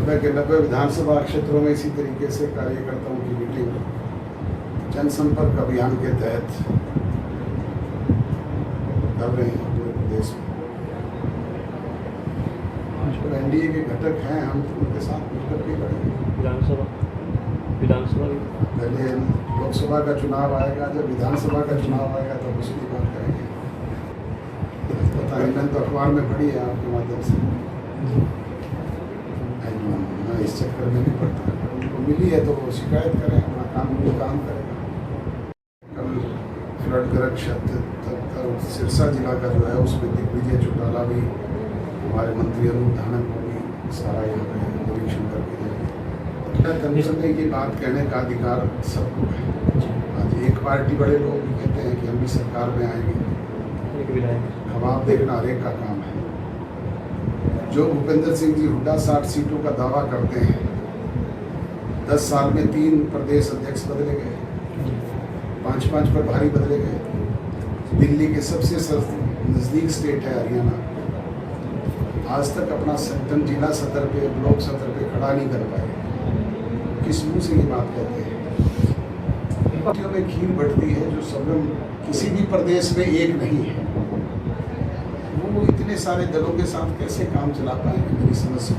90 के 90 विधानसभा क्षेत्रों में इसी तरीके से कार्यकर्ताओं की मीटिंग जनसंपर्क अभियान के तहत कर रहे हैं पूरे प्रदेश में। तो एनडीए के घटक हैं, हम उनके साथ मिलकर के करेंगे। विधानसभा पहले लोकसभा का चुनाव आएगा, जब विधानसभा का चुनाव आएगा तब उसकी बात करेंगे। पता है, मैंने तो अखबार में पढ़ी है आपके माध्यम से। मैं इस चक्कर में नहीं पड़ता, उनको मिली है तो वो शिकायत करें, अपना काम वो काम करेगा। कल फ्लडग्रस्त क्षेत्र सिरसा जिला का जो है उसमें दिग्विजय चौटाला भी, हमारे मंत्री अनूप धानक को भी सारा यहाँ पे निरीक्षण करके जाएंगे। में ये बात कहने का अधिकार सबको है। आज एक पार्टी बड़े लोग भी कहते हैं कि हम भी सरकार में आएंगे, खबाब देखना हर एक का काम है। जो भूपेंद्र सिंह जी हुड्डा 60 सीटों का दावा करते हैं, 10 साल में 3 प्रदेश अध्यक्ष बदले गए, 5-5 प्रभारी बदले गए। दिल्ली के सबसे नज़दीक स्टेट है हरियाणा, आज तक अपना संगठन जिला सतर पे, ब्लॉक सतर पे खड़ा नहीं कर पाए। किस मुंह से ये बात कहते हैं? पार्टियों में खीर बढ़ती है जो सब किसी भी प्रदेश में एक नहीं है, वो इतने सारे दलों के साथ कैसे काम चला पाएंगे, मेरी समझ से।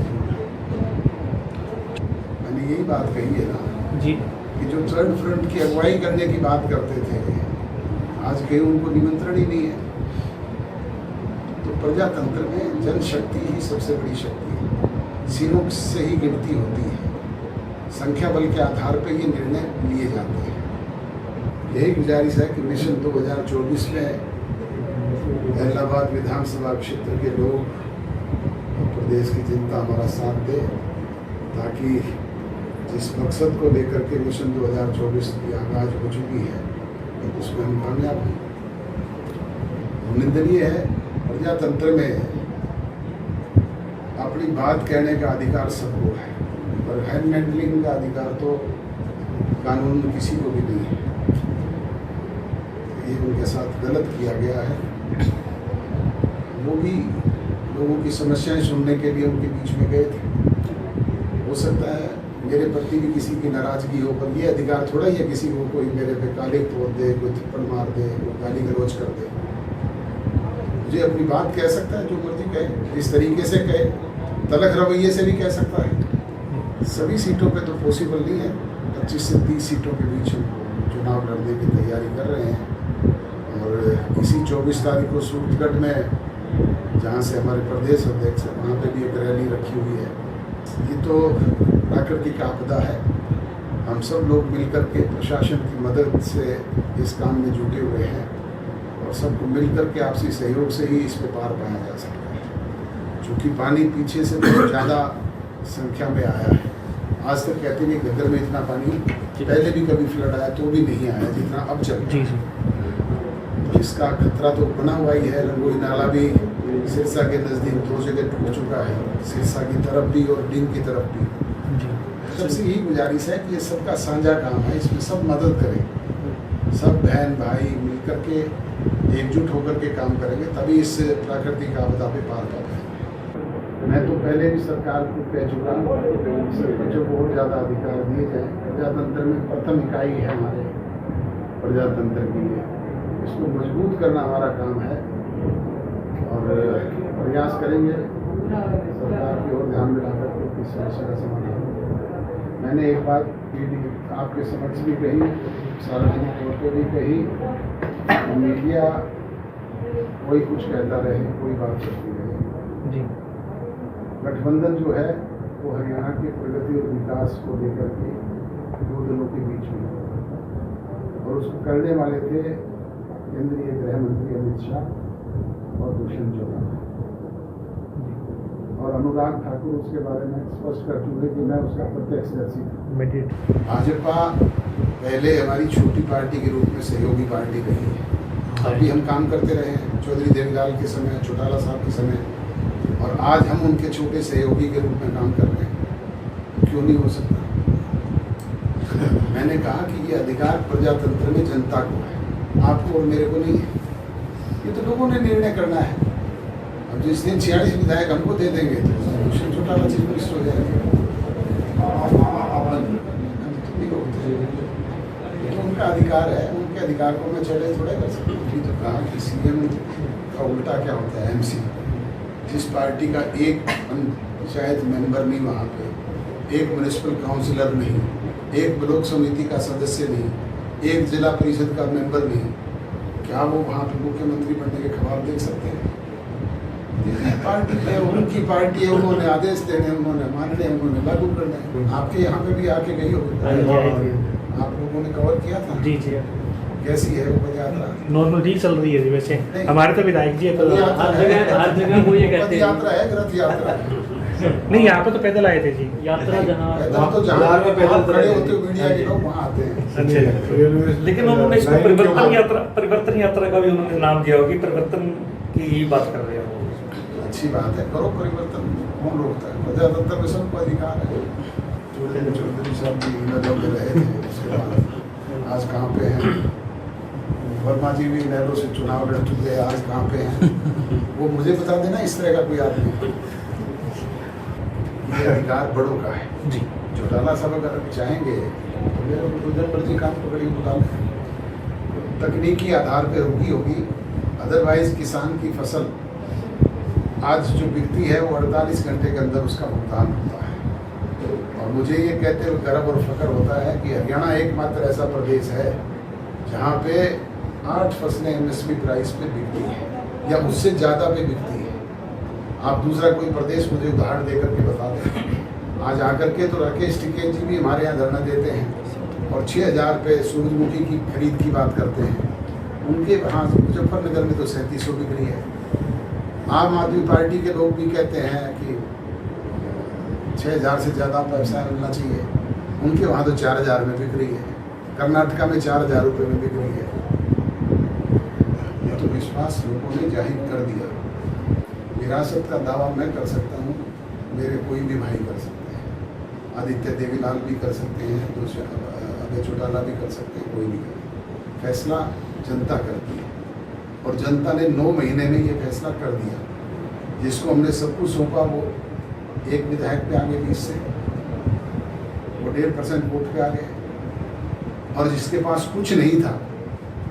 मैंने यही बात कही है ना जी, कि जो थर्ड फ्रंट की अगुवाई करने की बात करते थे, आज कहीं उनको निमंत्रण ही नहीं है। तो प्रजातंत्र में जनशक्ति ही सबसे बड़ी शक्ति है, सिरों से ही गिनती होती है, संख्या बल के आधार पर ये निर्णय लिए जाते हैं। यही गुजारिश है कि मिशन 2024 में इलाहाबाद विधानसभा क्षेत्र के लोग, प्रदेश की जनता हमारा साथ दे, ताकि जिस मकसद को लेकर के मिशन 2024 की आगाज हो चुकी है उसमें हम कामयाब हैं। निंदनीय है, प्रजातंत्र में अपनी बात कहने का अधिकार सबको है, पर हैंड हैंडलिंग का अधिकार तो कानून में किसी को भी नहीं है। ये उनके साथ गलत किया गया है। वो भी लोगों की समस्याएं सुनने के लिए उनके बीच में गए थे। हो सकता है मेरे प्रति भी किसी की नाराजगी हो, पर ये अधिकार थोड़ा ही है किसी को कोई मेरे पे काले तोड़ दे, कोई थप्पड़ मार दे, कोई गाली गलौज कर दे। मुझे अपनी बात कह सकता है, जो मर्जी कहे, इस तरीके से कहे, तलख रवैये से भी कह सकता है। सभी सीटों पे तो पॉसिबल नहीं है। 25 से 30 सीटों के बीच चुनाव लड़ने की तैयारी कर रहे हैं, और इसी 24 तारीख को सूरतगढ़ में, जहाँ से हमारे प्रदेश अध्यक्ष है, वहाँ पे भी एक रैली रखी हुई है। ये तो प्राकृतिक आपदा है, हम सब लोग मिलकर के प्रशासन की मदद से इस काम में जुटे हुए हैं, और सबको मिलकर के आपसी सहयोग से ही इस पे पार पाया जा सकता है। चूँकि पानी पीछे से बहुत ज़्यादा संख्या में आया है। आज तक कहते नहीं घग्गर में इतना पानी पहले भी कभी फ्लड आया तो भी नहीं आया जितना अब चल रहा है। इसका खतरा तो बना हुआ ही है। रंगोली नाला भी सिरसा के नज़दीक 2 जगह टूट चुका है, सिरसा की तरफ भी और डिंग की तरफ भी। सबसे यही गुजारिश है कि ये सबका साझा काम है, इसमें सब मदद करें, सब बहन भाई मिलकर के एकजुट होकर के काम करेंगे, तभी इस प्राकृतिक आपदा पे पार पा पाएंगे। मैं तो पहले भी सरकार को कह चुका हूँ, सरपंचों को और ज़्यादा अधिकार दिए जाए। प्रजातंत्र में प्रथम इकाई है हमारे प्रजातंत्र की, इसको मजबूत करना हमारा काम है, और प्रयास करेंगे सरकार की ओर ध्यान दिलाकर के इस समस्या का समाधान। मैंने एक बात आपके समक्ष भी कही, सार्वजनिक तौर पर भी कही, मीडिया कोई कुछ कहता रहे, कोई बात करती रहे जी। गठबंधन जो है वो हरियाणा के प्रगति और विकास को लेकर के 2 दलों के बीच में, और उसको करने वाले थे केंद्रीय गृह मंत्री अमित शाह और दुष्यंत चौटाला, और अनुराग ठाकुर उसके बारे में स्पष्ट कर चुके कि मैं उसका प्रत्यक्षदर्शी था। भाजपा पहले हमारी छोटी पार्टी के रूप में सहयोगी पार्टी रही है, अभी हम काम करते रहे हैं चौधरी देवीलाल के समय, चौटाला साहब के समय, और आज हम उनके छोटे सहयोगी के रूप में काम कर रहे हैं। क्यों नहीं हो सकता? मैंने कहा कि ये अधिकार प्रजातंत्र में जनता को है, आपको और मेरे को नहीं है। ये तो लोगों ने निर्णय करना है। अब जिस दिन 46 विधायक हमको दे देंगे तो चौटाला चीफ मिनिस्टर हो जाएंगे। उनका अधिकार है, उनके अधिकार को मैं चैलेंज थोड़ा कर सकता हूँ। तो कहा कि सीएम का उल्टा क्या होता है, एमसी, जिस पार्टी का एक पंचायत मेंबर नहीं वहाँ पे, एक म्यूनिसिपल काउंसिलर नहीं, एक ब्लॉक समिति का सदस्य नहीं, एक जिला परिषद का मेंबर नहीं, क्या वो वहाँ पे मुख्यमंत्री बनने के ख्वाब देख सकते हैं? पार्टी है, उनकी पार्टी है, उन्होंने आदेश देने, उन्होंने मानने, उन्होंने लागू करने। आपके यहाँ पे भी आके गई होगी, आप लोगों ने कवर किया था। जी जी, कैसी है वो पद यात्रा? नॉर्मल ठीक चल रही है जी। वैसे हमारे तो विधायक जी है, तो हर जगह वो ये कहते पद हैं यात्रा है, रथ यात्रा है। नहीं, यहाँ पे तो पैदल आए थे जी। यात्रा जहाँ पैदल तो जहाँ आप खड़े होते हो मीडिया के लोग वहाँ आते हैं। अच्छा, लेकिन उन्होंने इसको परिवर्तन यात्रा का भी उन्होंने नाम दिया होगी, परिवर्तन की ही बात कर रहे हो। अच्छी बात है, करो परिवर्तन, कौन रोकता है? प्रजातंत्र में सबको अधिकार है। चौधरी साहब भी नजर में रहे थे, उसके बाद आज कहाँ पे हैं? वर्मा जी भी नहरों से चुनाव लड़ चुके हैं, आज कहाँ पे हैं? वो मुझे बता देना, इस तरह का कोई आदमी। ये अधिकार बड़ों का है जी। चौटाला साहब अगर चाहेंगे तो मेरे को जब मर्जी काम पकड़ी बुला लें, तकनीकी आधार पे होगी। अदरवाइज किसान की फसल आज जो बिकती है वो 48 घंटे के अंदर उसका भुगतान होता है। और मुझे ये कहते हुए गर्व और फख्र होता है कि हरियाणा एकमात्र ऐसा प्रदेश है जहाँ पे 8 फसलें एमएसपी प्राइस पे बिकती है या उससे ज़्यादा पे बिकती है। आप दूसरा कोई प्रदेश मुझे उदाहरण दे करके बता दें। आज आकर के तो राकेश टिकैत जी भी हमारे यहाँ धरना देते हैं और 6000 रुपये सूरजमुखी की खरीद की बात करते हैं। उनके वहाँ मुजफ्फरनगर में तो 3700 बिक रही है। आम आदमी पार्टी के लोग भी कहते हैं कि 6000 से ज़्यादा पैसा मिलना चाहिए, उनके वहाँ तो 4000 में बिक रही है। कर्नाटका में 4000 रुपये में बिक रही है। ये तो विश्वास लोगों ने जाहिर कर दिया। विरासत का दावा मैं कर सकता हूँ, मेरे कोई भी भाई कर सकते हैं। आदित्य देवीलाल भी कर सकते हैं, अभय चौटाला भी कर सकते हैं, कोई भी करे। फैसला जनता करती है और जनता ने 9 महीने में ये फैसला कर दिया। जिसको हमने सब कुछ सौंपा वो एक विधायक पे आ गए 20 से, वो 1.5% वोट पे आ गए। और जिसके पास कुछ नहीं था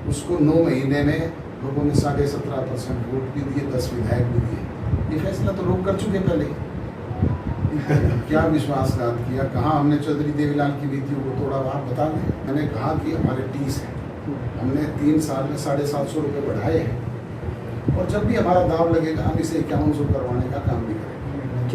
उसको 9 महीने में लोगों ने 17.5% वोट भी दिए, 10 विधायक भी दिए। ये फैसला तो लोग कर चुके पहले। क्या विश्वासघात किया, कहाँ हमने चौधरी देवीलाल की नीतियों को तोड़ा, वहाँ बता दें। मैंने कहा कि हमारे 30 है, हमने 3 साल में 750 रुपये बढ़ाए हैं और जब भी हमारा दाव लगेगा हम इसे 5100 करवाने का काम भी करेंगे।